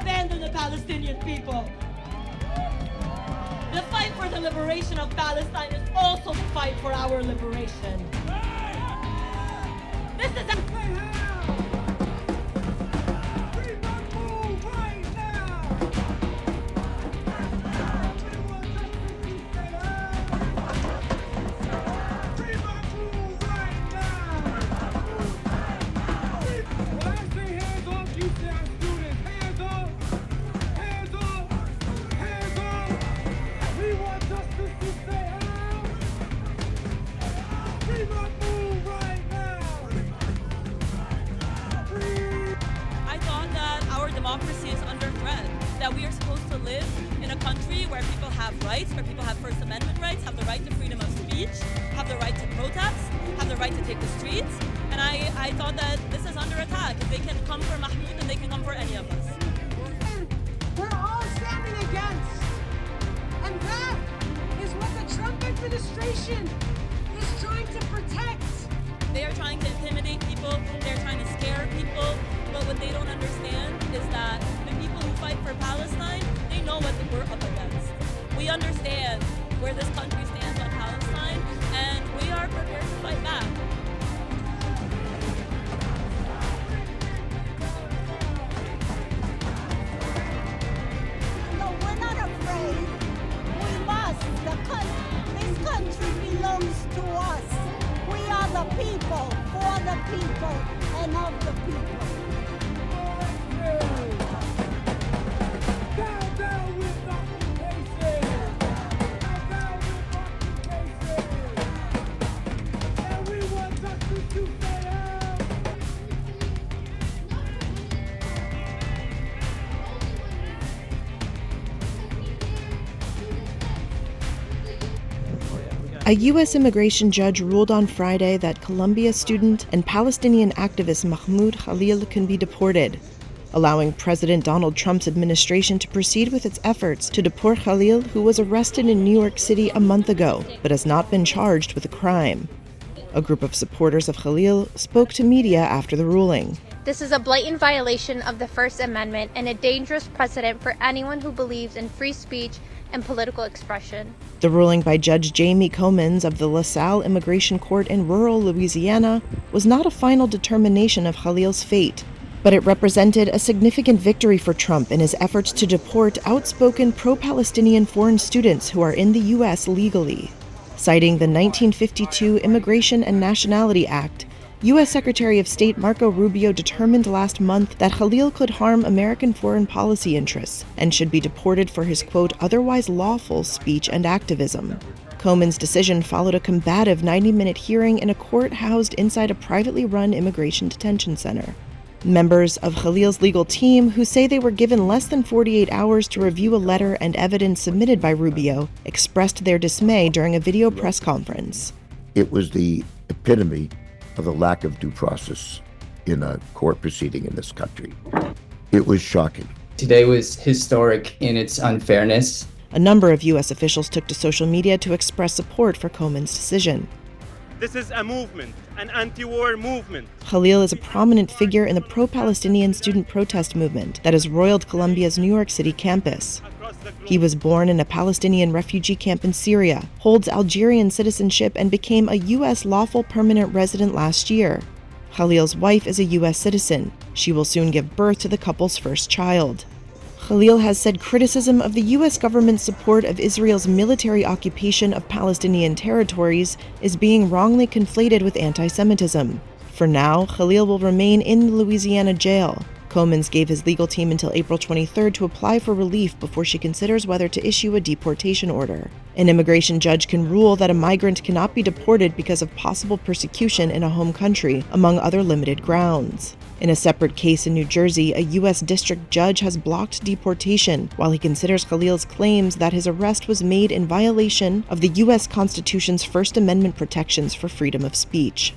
Abandon the Palestinian people. The fight for the liberation of Palestine is also the fight for our liberation. This is a... democracy is under threat, that we are supposed to live in a country where people have rights, where people have First Amendment rights, have the right to freedom of speech, have the right to protest, have the right to take the streets. And I thought that this is under attack. If they can come for Mahmoud, then they can come for any of us. We're all standing against. And that is what the Trump administration is trying to protect. They are trying to intimidate people, they're trying to scare people, but what they don't understand is that the people who fight for Palestine, they know what we're up against. We understand where this country stands on Palestine, and we are prepared to fight back. No, we're not afraid. We must. This country belongs to us. We are the people, for the people, and of the people. A U.S. immigration judge ruled on Friday that Columbia student and Palestinian activist Mahmoud Khalil can be deported, allowing President Donald Trump's administration to proceed with its efforts to deport Khalil, who was arrested in New York City a month ago, but has not been charged with a crime. A group of supporters of Khalil spoke to media after the ruling. This is a blatant violation of the First Amendment and a dangerous precedent for anyone who believes in free speech and political expression. The ruling by Judge Jamie Comins of the LaSalle Immigration Court in rural Louisiana was not a final determination of Khalil's fate, but it represented a significant victory for Trump in his efforts to deport outspoken pro-Palestinian foreign students who are in the U.S. legally. Citing the 1952 Immigration and Nationality Act, U.S. Secretary of State Marco Rubio determined last month that Khalil could harm American foreign policy interests and should be deported for his, quote, otherwise lawful speech and activism. Comins' decision followed a combative 90-minute hearing in a court housed inside a privately run immigration detention center. Members of Khalil's legal team, who say they were given less than 48 hours to review a letter and evidence submitted by Rubio, expressed their dismay during a video press conference. It was the epitome of the lack of due process in a court proceeding in this country. It was shocking. Today was historic in its unfairness. A number of U.S. officials took to social media to express support for Comins' decision. This is a movement, an anti-war movement. Khalil is a prominent figure in the pro-Palestinian student protest movement that has roiled Columbia's New York City campus. He was born in a Palestinian refugee camp in Syria, holds Algerian citizenship, and became a U.S. lawful permanent resident last year. Khalil's wife is a U.S. citizen. She will soon give birth to the couple's first child. Khalil has said criticism of the U.S. government's support of Israel's military occupation of Palestinian territories is being wrongly conflated with anti-Semitism. For now, Khalil will remain in the Louisiana jail. Comins gave his legal team until April 23rd to apply for relief before she considers whether to issue a deportation order. An immigration judge can rule that a migrant cannot be deported because of possible persecution in a home country, among other limited grounds. In a separate case in New Jersey, a U.S. district judge has blocked deportation while he considers Khalil's claims that his arrest was made in violation of the U.S. Constitution's First Amendment protections for freedom of speech.